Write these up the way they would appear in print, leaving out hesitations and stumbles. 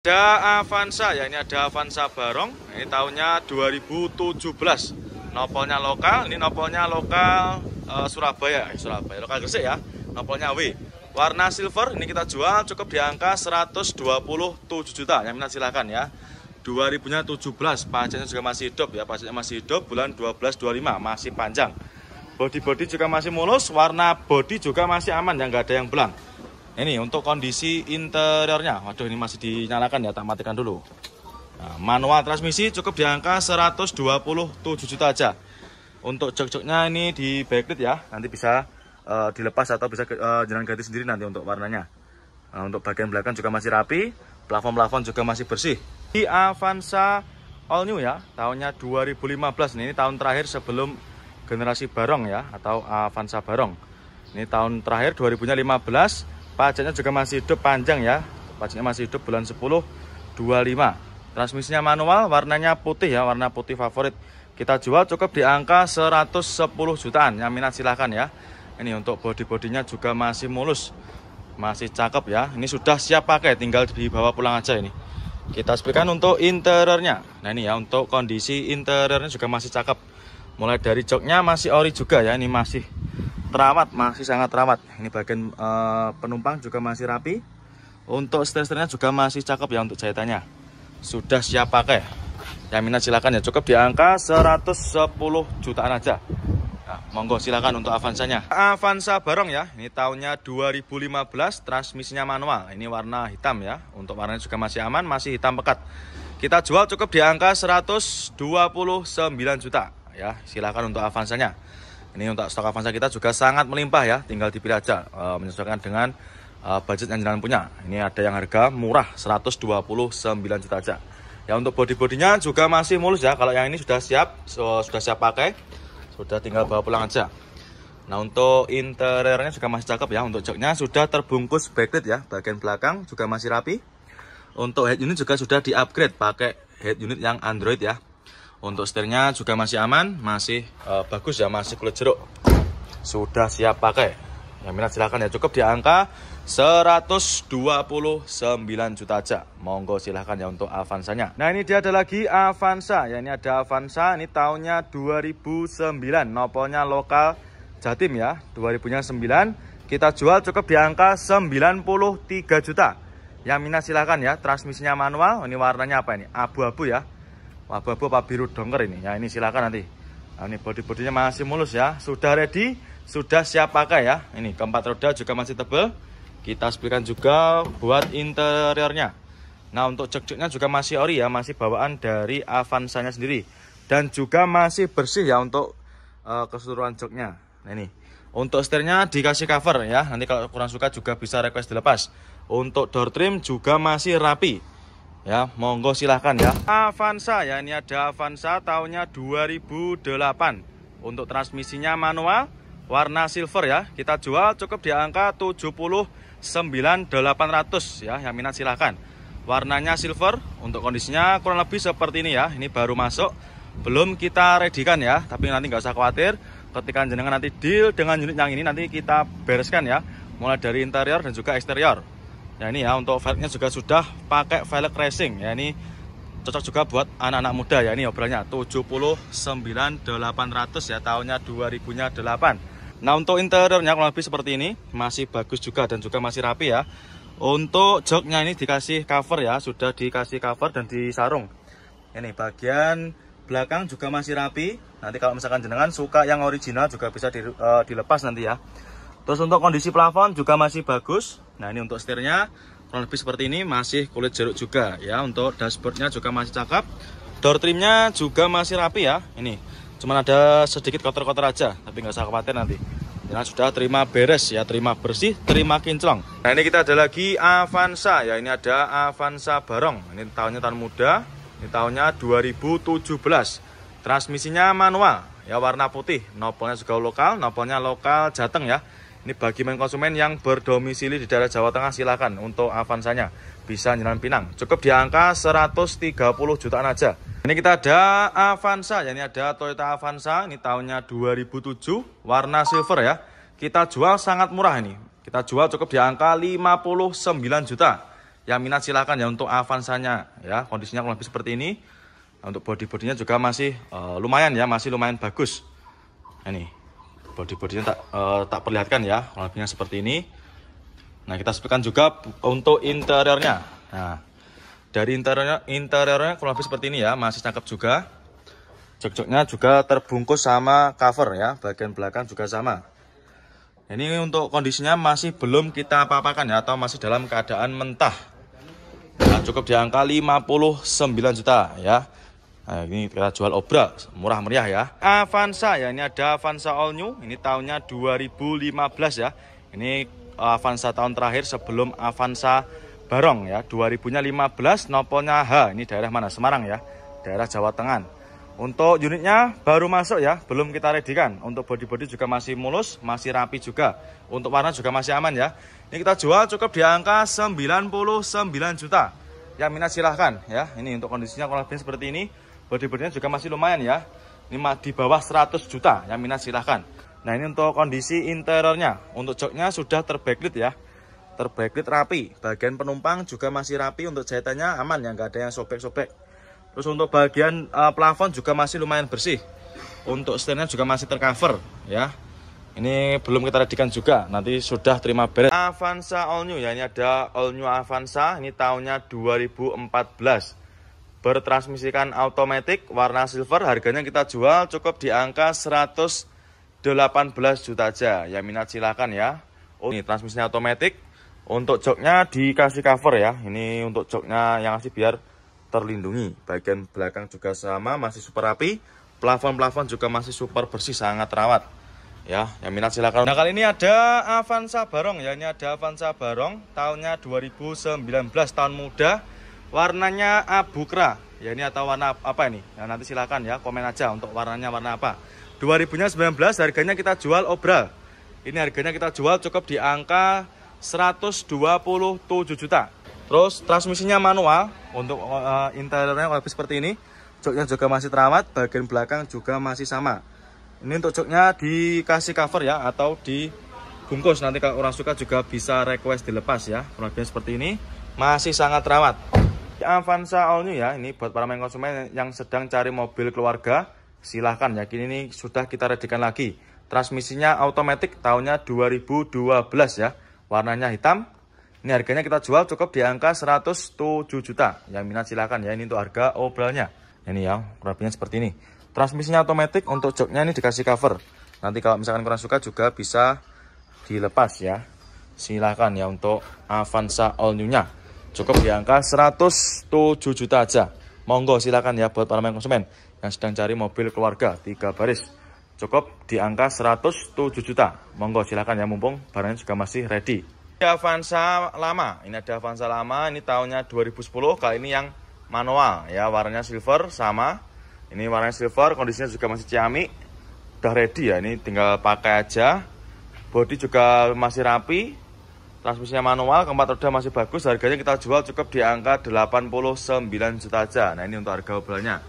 Ada Avanza ya, ini ada Avanza Barong. Ini tahunnya 2017. Nopolnya lokal, ini nopolnya lokal Surabaya, lokal Gresik ya. Nopolnya W. Warna silver, ini kita jual cukup di angka 127 juta. Yang minat silakan ya. 2000-nya 17, pajaknya juga masih hidup ya, pajaknya masih hidup, bulan 12/25 masih panjang. Bodi juga masih mulus, warna bodi juga masih aman ya, nggak ada yang belang. Ini untuk kondisi interiornya, waduh ini masih dinyalakan ya, tak matikan dulu. Nah, manual transmisi cukup di angka 127 juta aja. Untuk jok-joknya ini di backlit ya, nanti bisa dilepas atau bisa jalan ganti sendiri nanti untuk warnanya. Nah, untuk bagian belakang juga masih rapi, plafon juga masih bersih. Di Avanza all new ya, tahunnya 2015, ini tahun terakhir sebelum generasi Barong ya, atau Avanza Barong. Ini tahun terakhir 2015. Pajaknya juga masih hidup panjang ya. Pajaknya masih hidup bulan 10/25. Transmisinya manual, warnanya putih ya, warna putih favorit. Kita jual cukup di angka 110 jutaan. Yang minat silahkan ya. Ini untuk bodi-bodinya juga masih mulus. Masih cakep ya. Ini sudah siap pakai, tinggal dibawa pulang aja ini. Kita spesifikasikan untuk interiornya. Nah ini ya, untuk kondisi interiornya juga masih cakep. Mulai dari joknya masih ori juga ya. Ini masih terawat, masih sangat terawat. Ini bagian penumpang juga masih rapi. Untuk setir-setirnya juga masih cakep ya, untuk jahitannya sudah siap pakai. Yang minat silakan ya, cukup di angka 110 jutaan aja. Nah, monggo silakan untuk Avanzanya. Avanza Barong ya, ini tahunnya 2015, transmisinya manual. Ini warna hitam ya. Untuk warnanya juga masih aman, masih hitam pekat. Kita jual cukup di angka 129 juta ya. Silakan untuk Avanzanya. Ini untuk stok Avanza kita juga sangat melimpah ya, tinggal dipilih aja menyesuaikan dengan budget yang jenengan punya. Ini ada yang harga murah 129 juta aja. Ya untuk bodi-bodinya juga masih mulus ya. Kalau yang ini sudah siap pakai, sudah tinggal bawa pulang aja. Nah untuk interiornya juga masih cakep ya. Untuk joknya sudah terbungkus backlit ya, bagian belakang juga masih rapi. Untuk head unit juga sudah di-upgrade pakai head unit yang Android ya. Untuk setirnya juga masih aman, masih bagus ya, masih kulit jeruk. Sudah siap pakai. Yang minat silakan ya, cukup di angka 129 juta aja. Monggo silahkan ya untuk Avanzanya. Nah ini dia ada lagi Avanza. Ya ini ada Avanza, ini tahunnya 2009. Nopolnya lokal Jatim ya, 2000-nya 9. Kita jual cukup di angka 93 juta. Yang minat silakan ya, transmisinya manual. Ini warnanya apa ini? Abu-abu ya. Abu-abu apa biru dongker ini ya, ini silakan nanti. Nah, ini bodi-bodinya masih mulus ya, sudah ready, sudah siap pakai ya. Ini keempat roda juga masih tebal. Kita spesifikasikan juga buat interiornya. Nah untuk jok-joknya juga masih ori ya, masih bawaan dari Avanzanya sendiri. Dan juga masih bersih ya untuk keseluruhan joknya. Nah ini untuk setirnya dikasih cover ya, nanti kalau kurang suka juga bisa request dilepas. Untuk door trim juga masih rapi ya, monggo silahkan ya. Avanza ya, ini ada Avanza tahunnya 2008. Untuk transmisinya manual, warna silver ya. Kita jual cukup di angka 79.800 ya. Yang minat silahkan. Warnanya silver. Untuk kondisinya kurang lebih seperti ini ya. Ini baru masuk, belum kita readykan ya. Tapi nanti nggak usah khawatir, ketika jenengan nanti deal dengan unit yang ini, nanti kita bereskan ya, mulai dari interior dan juga eksterior. Ya ini ya, untuk velgnya juga sudah pakai velg racing ya, ini cocok juga buat anak-anak muda ya. Ini obrolannya 79.800 ya, tahunnya 2000-nya 8. Nah untuk interiornya kurang lebih seperti ini, masih bagus juga dan juga masih rapi ya. Untuk joknya ini dikasih cover ya, sudah dikasih cover dan disarung. Ini bagian belakang juga masih rapi. Nanti kalau misalkan jenengan suka yang original juga bisa dilepas nanti ya. Terus untuk kondisi plafon juga masih bagus. Nah ini untuk setirnya kurang lebih seperti ini, masih kulit jeruk juga ya. Untuk dashboardnya juga masih cakep. Door trimnya juga masih rapi ya. Ini cuman ada sedikit kotor-kotor aja, tapi nggak usah khawatir nanti. Nah sudah terima beres ya, terima bersih, terima kinclong. Nah ini kita ada lagi Avanza ya, ini ada Avanza Barong. Ini tahunnya tahun muda, ini tahunnya 2017. Transmisinya manual ya, warna putih. Nopolnya juga lokal, nopolnya lokal Jateng ya. Ini bagi konsumen yang berdomisili di daerah Jawa Tengah, silakan untuk Avanzanya bisa Jalan Pinang. Cukup di angka 130 jutaan aja. Ini kita ada Avanza, ya ini ada Toyota Avanza, ini tahunnya 2007, warna silver ya. Kita jual sangat murah ini. Kita jual cukup di angka 59 juta. Yang minat silahkan ya untuk Avanza-nya ya. Kondisinya kurang lebih seperti ini. Nah, untuk bodi-bodinya juga masih lumayan ya, masih lumayan bagus. Ini bodi-bodinya tak perlihatkan ya, kurang lebihnya seperti ini. Nah, kita sebutkan juga untuk interiornya. Nah, dari interiornya kurang lebih seperti ini ya, masih cakep juga. Jok-joknya juga terbungkus sama cover ya, bagian belakang juga sama. Ini untuk kondisinya masih belum kita apa-apakan ya, atau masih dalam keadaan mentah. Nah, cukup di angka 59 juta ya. Nah, ini kita jual obral, murah meriah ya. Avanza ya, ini ada Avanza All New, ini tahunnya 2015 ya. Ini Avanza tahun terakhir sebelum Avanza Barong ya. 2000-nya 15, nopolnya H. Ini daerah mana? Semarang ya. Daerah Jawa Tengah. Untuk unitnya baru masuk ya, belum kita readykan. Untuk bodi-bodi juga masih mulus, masih rapi juga. Untuk warna juga masih aman ya. Ini kita jual cukup di angka 99 juta. Yang minat silahkan ya. Ini untuk kondisinya kurang lebih seperti ini. Bodi-bodinya juga masih lumayan ya. Ini di bawah 100 juta. Yang minat silahkan. Nah, ini untuk kondisi interiornya. Untuk joknya sudah terbacklit ya. Terbacklit rapi. Bagian penumpang juga masih rapi. Untuk jahitannya aman ya, nggak ada yang sobek-sobek. Terus untuk bagian plafon juga masih lumayan bersih. Untuk setirnya juga masih tercover ya. Ini belum kita readykan juga. Nanti sudah terima beres. Avanza All New ya. Ini ada All New Avanza. Ini tahunnya 2014. Bertransmisikan automatic warna silver. Harganya kita jual cukup di angka 118 juta aja. Yang minat silahkan ya. Oh, ini transmisinya otomatis. Untuk joknya dikasih cover ya. Ini untuk joknya yang masih biar terlindungi. Bagian belakang juga sama, masih super rapi. Plafon-plafon juga masih super bersih, sangat rawat. Ya, yang minat silahkan. Nah, kali ini ada Avanza Barong ya. Ini ada Avanza Barong tahunnya 2019, tahun muda. Warnanya abu kera. Ya, ini atau warna apa ini? Ya, nanti silahkan ya, komen aja untuk warnanya warna apa. 2019 harganya kita jual obral. Ini harganya kita jual cukup di angka 127 juta. Terus transmisinya manual. Untuk interiornya lebih seperti ini. Joknya juga masih terawat, bagian belakang juga masih sama. Ini untuk joknya dikasih cover ya, atau dibungkus. Nanti kalau orang suka juga bisa request dilepas ya. Kurang lebih seperti ini. Masih sangat terawat. Avanza All New ya. Ini buat para konsumen yang sedang cari mobil keluarga. Silahkan ya, kini ini sudah kita readykan lagi. Transmisinya otomatis, tahunnya 2012 ya. Warnanya hitam. Ini harganya kita jual cukup di angka 107 juta. Yang minat silahkan ya, ini untuk harga obralnya. Ini ya, kurang lebihnya seperti ini. Transmisinya otomatis, untuk joknya ini dikasih cover. Nanti kalau misalkan kurang suka juga bisa dilepas ya. Silahkan ya untuk Avanza All New-nya. Cukup di angka 107 juta aja. Monggo silahkan ya buat para konsumen yang sedang cari mobil keluarga 3 baris. Cukup di angka 107 juta. Monggo silakan ya, mumpung barangnya juga masih ready. Avanza lama. Ini ada Avanza lama, ini tahunnya 2010. Kali ini yang manual ya, warnanya silver sama. Ini warnanya silver, kondisinya juga masih ciamik. Udah ready ya, ini tinggal pakai aja. Bodi juga masih rapi. Transmisinya manual, keempat roda masih bagus. Harganya kita jual cukup di angka 89 juta aja. Nah, ini untuk harga obralnya.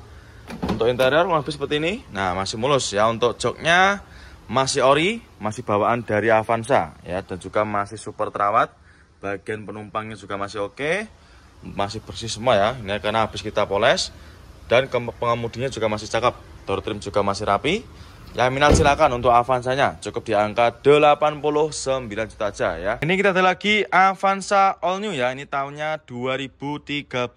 Untuk interior lebih seperti ini. Nah, masih mulus ya. Untuk joknya masih ori, masih bawaan dari Avanza ya, dan juga masih super terawat. Bagian penumpangnya juga masih oke. Masih bersih semua ya. Ini karena habis kita poles. Dan pengemudinya juga masih cakep. Door trim juga masih rapi. Yang minat silakan untuk Avanza-nya. Cukup di angka 89 juta aja ya. Ini kita ada lagi Avanza All New ya. Ini tahunnya 2013.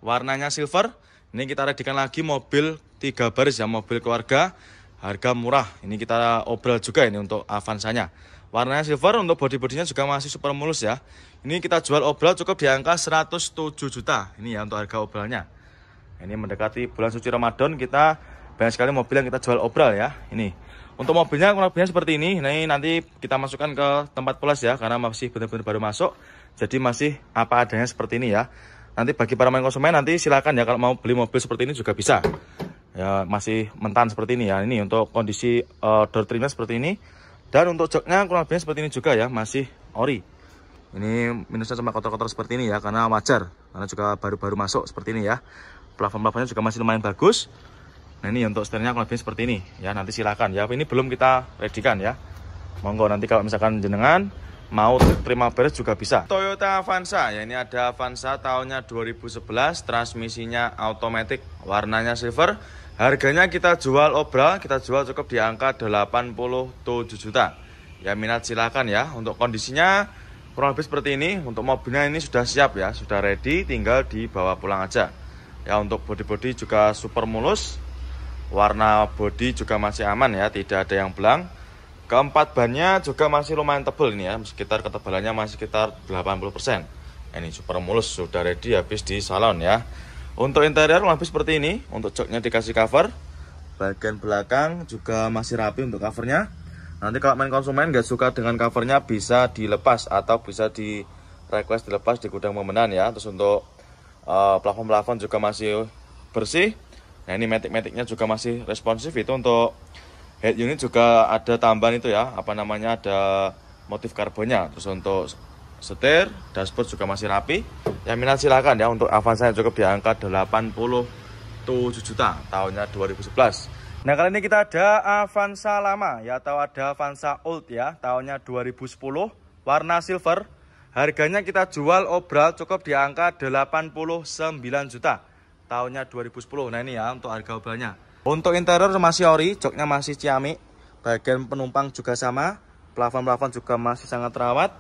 Warnanya silver. Ini kita readykan lagi mobil 3 baris ya, mobil keluarga. Harga murah. Ini kita obral juga ini untuk Avanza-nya. Warnanya silver, untuk bodi-bodinya juga masih super mulus ya. Ini kita jual obral cukup di angka 107 juta. Ini ya untuk harga obralnya. Ini mendekati bulan suci Ramadan, kita banyak sekali mobil yang kita jual obral ya. Ini untuk mobilnya kurang lebihnya seperti ini. Nah, ini nanti kita masukkan ke tempat poles ya, karena masih benar-benar baru masuk. Jadi masih apa adanya seperti ini ya. Nanti bagi para konsumen nanti silakan ya, kalau mau beli mobil seperti ini juga bisa. Ya, masih mentan seperti ini ya. Ini untuk kondisi door trimnya seperti ini. Dan untuk joknya kurang lebihnya seperti ini juga ya, masih ori. Ini minusnya cuma kotor-kotor seperti ini ya, karena wajar. Karena juga baru-baru masuk seperti ini ya. Plafon-plafonnya juga masih lumayan bagus. Nah, ini untuk setirnya kurang lebih seperti ini ya. Nanti silakan ya. Ini belum kita readykan ya. Monggo nanti kalau misalkan jenengan mau terima beres juga bisa. Toyota Avanza, ya ini ada Avanza tahunnya 2011, transmisinya automatic, warnanya silver. Harganya kita jual obral, kita jual cukup di angka 87 juta. Ya minat silakan ya. Untuk kondisinya kurang lebih seperti ini. Untuk mobilnya ini sudah siap ya, sudah ready, tinggal dibawa pulang aja. Ya untuk bodi-bodi juga super mulus. Warna bodi juga masih aman ya, tidak ada yang belang. Keempat bannya juga masih lumayan tebal ini ya, sekitar ketebalannya masih sekitar 80%. Ini super mulus, sudah ready habis di salon ya. Untuk interior lebih seperti ini, untuk joknya dikasih cover. Bagian belakang juga masih rapi untuk covernya. Nanti kalau main konsumen nggak suka dengan covernya bisa dilepas atau bisa di request dilepas di gudang pemenan ya. Terus untuk plafon-plafon juga masih bersih. Nah ini matic-maticnya juga masih responsif. Itu untuk head unit juga ada tambahan itu ya, apa namanya, ada motif karbonnya. Terus untuk setir, dashboard juga masih rapi. Yang minat silakan ya. Untuk Avanza cukup di angka 87 juta tahunnya 2011. Nah kali ini kita ada Avanza lama ya, atau ada Avanza old ya, tahunnya 2010, warna silver. Harganya kita jual obral cukup di angka 89 juta tahunnya 2010. Nah ini ya untuk harga obralnya. Untuk interior masih ori, joknya masih ciamik, bagian penumpang juga sama, plafon-plafon juga masih sangat terawat,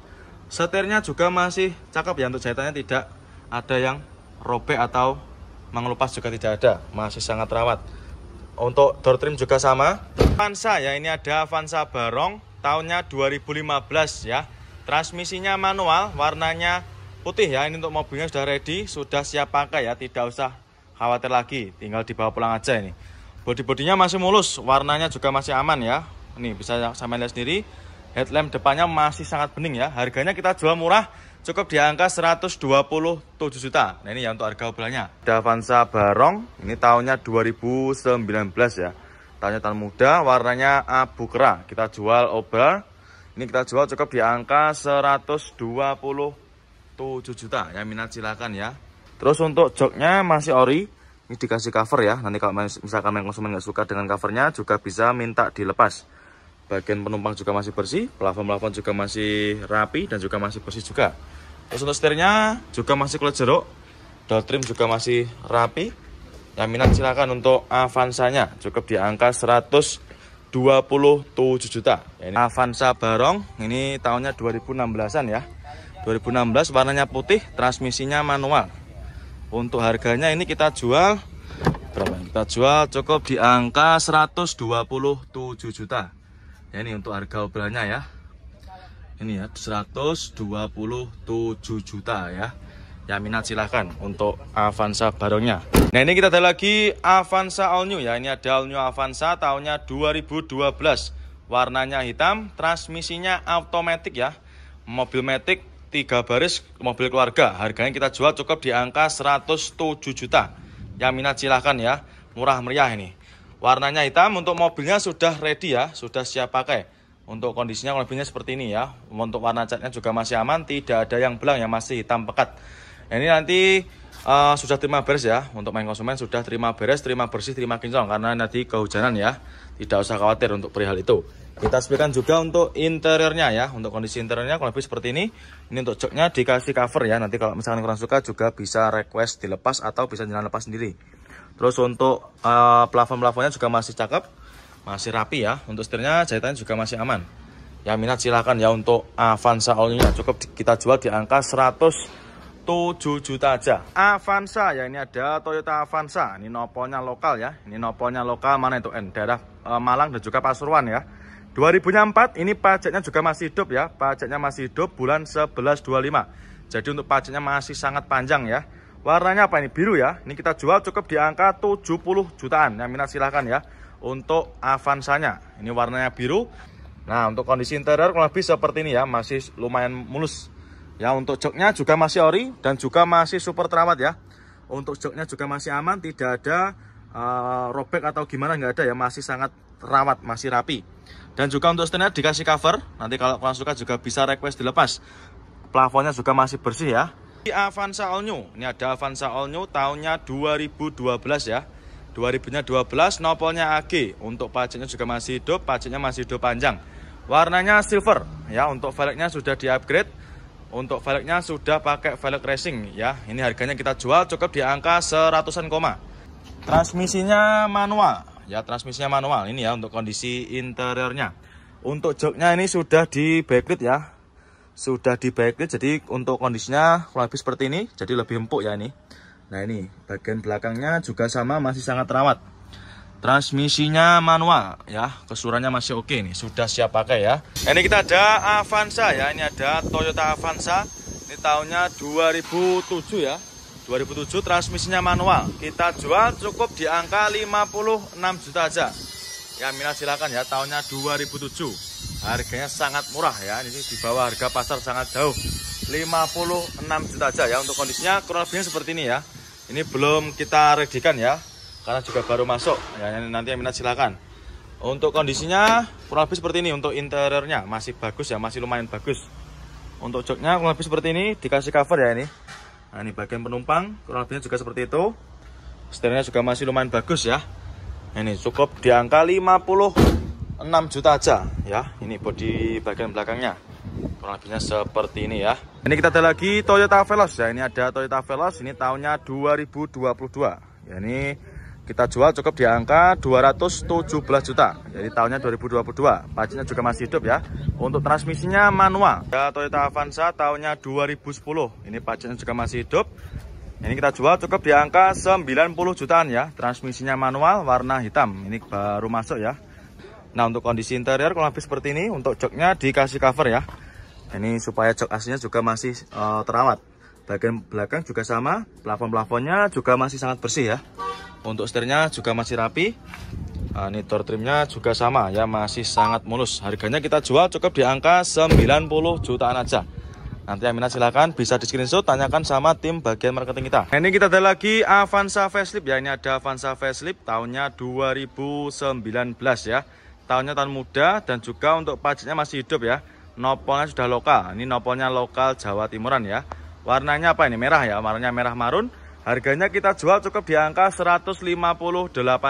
setirnya juga masih cakep ya, untuk jahitannya tidak ada yang robek atau mengelupas juga tidak ada, masih sangat terawat. Untuk door trim juga sama. Avanza ya, ini ada Avanza Barong tahunnya 2015 ya, transmisinya manual, warnanya putih ya. Ini untuk mobilnya sudah ready, sudah siap pakai ya, tidak usah khawatir lagi, tinggal dibawa pulang aja ini. Bodi-bodinya masih mulus, warnanya juga masih aman ya. Ini bisa sampai lihat sendiri. Headlamp depannya masih sangat bening ya. Harganya kita jual murah, cukup di angka 127 juta. Nah ini ya untuk harga obralnya. Ada Avanza Barong, ini tahunnya 2019 ya. Tahunnya tahun muda, warnanya abu kera. Kita jual obral. Ini kita jual cukup di angka 127 juta. Yang minat silakan ya. Terus untuk joknya masih ori. Ini dikasih cover ya, nanti kalau misalkan main konsumen nggak suka dengan covernya juga bisa minta dilepas. Bagian penumpang juga masih bersih, plafon-plafon juga masih rapi dan juga masih bersih juga. Terus untuk setirnya juga masih kulit jeruk, door trim juga masih rapi. Yang minat silakan untuk Avanzanya, cukup di angka 127 juta. Ini Avanza Barong, ini tahunnya 2016an ya. 2016, warnanya putih, transmisinya manual. Untuk harganya ini kita jual berapa? Kita jual cukup di angka 127 juta. Ya, ini untuk harga obralnya ya. Ini ya 127 juta ya. Yang minat silahkan untuk Avanza Barongnya. Nah ini kita ada lagi Avanza All New ya. Ini ada All New Avanza tahunnya 2012. Warnanya hitam, transmisinya automatic ya. Mobil matic 3 baris, mobil keluarga. Harganya kita jual cukup di angka 107 juta. Yang minat silahkan ya, murah meriah ini. Warnanya hitam, untuk mobilnya sudah ready ya, sudah siap pakai. Untuk kondisinya mobilnya seperti ini ya. Untuk warna catnya juga masih aman, tidak ada yang belang, yang masih hitam pekat. Ini nanti sudah terima beres ya. Untuk main konsumen sudah terima beres, terima bersih, terima kinclong, karena nanti kehujanan ya. Tidak usah khawatir untuk perihal itu. Kita sebutkan juga untuk interiornya ya. Untuk kondisi interiornya kurang lebih seperti ini. Ini untuk joknya dikasih cover ya. Nanti kalau misalkan kurang suka juga bisa request dilepas atau bisa jalan lepas sendiri. Terus untuk plafon-plafonnya juga masih cakep, masih rapi ya. Untuk setirnya jahitannya juga masih aman. Yang minat silahkan ya untuk Avanza All New-nya. Cukup kita jual di angka 107 juta aja. Avanza ya, ini ada Toyota Avanza. Ini nopolnya lokal ya. Ini nopolnya lokal mana itu? Daerah Malang dan juga Pasuruan ya. 2004, ini pajaknya juga masih hidup ya. Pajaknya masih hidup bulan 11/25. Jadi untuk pajaknya masih sangat panjang ya. Warnanya apa ini? Biru ya. Ini kita jual cukup di angka 70 jutaan. Yang minat silahkan ya untuk Avanzanya. Ini warnanya biru. Nah untuk kondisi interior kurang lebih seperti ini ya. Masih lumayan mulus ya. Untuk joknya juga masih ori dan juga masih super terawat ya. Untuk joknya juga masih aman, tidak ada robek atau gimana, nggak ada ya. Masih sangat terawat, masih rapi. Dan juga untuk setirnya dikasih cover. Nanti kalau kurang suka juga bisa request dilepas. Plafonnya juga masih bersih ya. Di Avanza All New, ini ada Avanza All New tahunnya 2012 ya. 2012, nopolnya AG. Untuk pajaknya juga masih hidup, pajaknya masih hidup panjang. warnanya silver ya. Untuk velgnya sudah di-upgrade. Untuk velgnya sudah pakai velg racing ya. Ini harganya kita jual cukup di angka 100-an koma. Transmisinya manual ya, transmisinya manual ini ya untuk kondisi interiornya. Untuk joknya ini sudah di backlit ya. Sudah di backlit, jadi untuk kondisinya kurang lebih seperti ini, jadi lebih empuk ya ini. Nah ini bagian belakangnya juga sama, masih sangat terawat. Transmisinya manual ya, keseluruhannya masih oke nih, sudah siap pakai ya. Ini kita ada Avanza ya, ini ada Toyota Avanza. Ini tahunnya 2007 ya. 2007, transmisinya manual. Kita jual cukup di angka 56 juta aja. Ya minat silakan ya, tahunnya 2007. Harganya sangat murah ya, ini di bawah harga pasar sangat jauh. 56 juta aja ya. Untuk kondisinya kurang lebihnya seperti ini ya. Ini belum kita redikan ya, karena juga baru masuk ya, nanti yang minat silakan. Untuk kondisinya kurang lebih seperti ini. Untuk interiornya masih bagus ya, masih lumayan bagus. Untuk joknya kurang lebih seperti ini, dikasih cover ya ini. Nah ini bagian penumpang kurang lebihnya juga seperti itu. Setirnya juga masih lumayan bagus ya. Ini cukup di angka 56 juta aja ya. Ini bodi bagian belakangnya kurang lebihnya seperti ini ya. Ini kita ada lagi Toyota Veloz ya. Ini ada Toyota Veloz, ini tahunnya 2022 ya. Ini kita jual cukup di angka 217 juta. Jadi tahunnya 2022. Pajaknya juga masih hidup ya. Untuk transmisinya manual. Ya, Toyota Avanza tahunnya 2010. Ini pajaknya juga masih hidup. Ini kita jual cukup di angka 90 jutaan ya. Transmisinya manual, warna hitam. Ini baru masuk ya. Nah, untuk kondisi interior kurang lebih seperti ini. Untuk joknya dikasih cover ya. Ini supaya jok aslinya juga masih terawat. Bagian belakang juga sama. Plafon-plafonnya juga masih sangat bersih ya. Untuk setirnya juga masih rapi. Nah, ini door trimnya juga sama ya, masih sangat mulus. Harganya kita jual cukup di angka 90 jutaan aja. Nanti yang minat silahkan bisa di screenshot, tanyakan sama tim bagian marketing kita. Nah, ini kita ada lagi Avanza facelift ya. Ini ada Avanza facelift tahunnya 2019 ya. Tahunnya tahun muda dan juga untuk pajaknya masih hidup ya. Nopolnya sudah lokal. Ini nopolnya lokal Jawa Timuran ya. Warnanya apa ini? Merah ya, warnanya merah marun. Harganya kita jual cukup di angka 158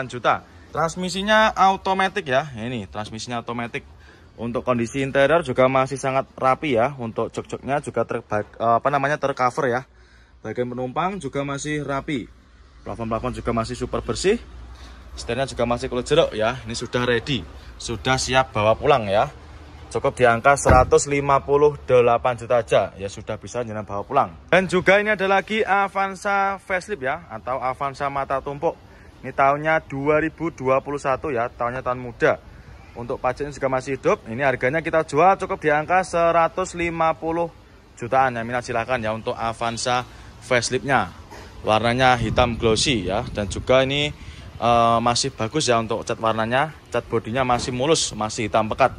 juta. Transmisinya automatic ya. Ini transmisinya automatic. Untuk kondisi interior juga masih sangat rapi ya. Untuk jok-joknya juga tercover ya. Bagian penumpang juga masih rapi. Plafon-plafon juga masih super bersih. Setirnya juga masih kulit jeruk ya. Ini sudah ready, sudah siap bawa pulang ya. Cukup di angka 158 juta aja ya, sudah bisa jenengan bawa pulang. Dan juga ini ada lagi Avanza facelift ya, atau Avanza mata tumpuk. Ini tahunnya 2021 ya, tahunnya tahun muda. Untuk pajaknya juga masih hidup. Ini harganya kita jual cukup di angka 150 jutaan ya. Minat silakan ya untuk Avanza faceliftnya. Warnanya hitam glossy ya, dan juga ini masih bagus ya untuk cat warnanya. Cat bodinya masih mulus, masih hitam pekat.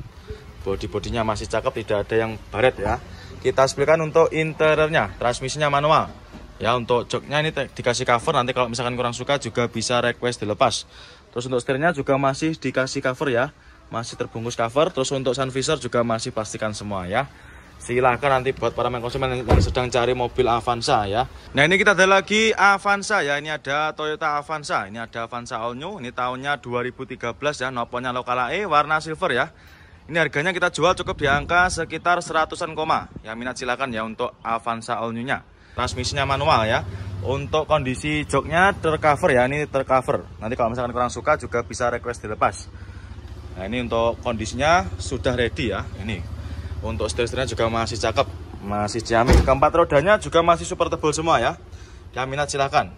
Bodi-bodinya masih cakep, tidak ada yang baret ya. Kita spilkan untuk interiornya, transmisinya manual ya. Untuk joknya ini dikasih cover, nanti kalau misalkan kurang suka juga bisa request dilepas. Terus untuk setirnya juga masih dikasih cover ya, masih terbungkus cover. Terus untuk sun visor juga masih pastikan semua ya. Silahkan nanti buat para konsumen yang sedang cari mobil Avanza ya. Nah ini kita ada lagi Avanza ya. Ini ada Toyota Avanza. Ini ada Avanza All New. Ini tahunnya 2013 ya. Nopolnya lokal AE, warna silver ya. Ini harganya kita jual cukup di angka sekitar 100-an koma. Ya minat silakan ya untuk Avanza All New-nya. Transmisinya manual ya. Untuk kondisi joknya tercover ya. Ini tercover. Nanti kalau misalkan kurang suka juga bisa request dilepas. Nah ini untuk kondisinya sudah ready ya. Ini untuk setir-setirnya juga masih cakep, masih ciamik. Keempat rodanya juga masih super tebal semua ya. Yang minat silakan.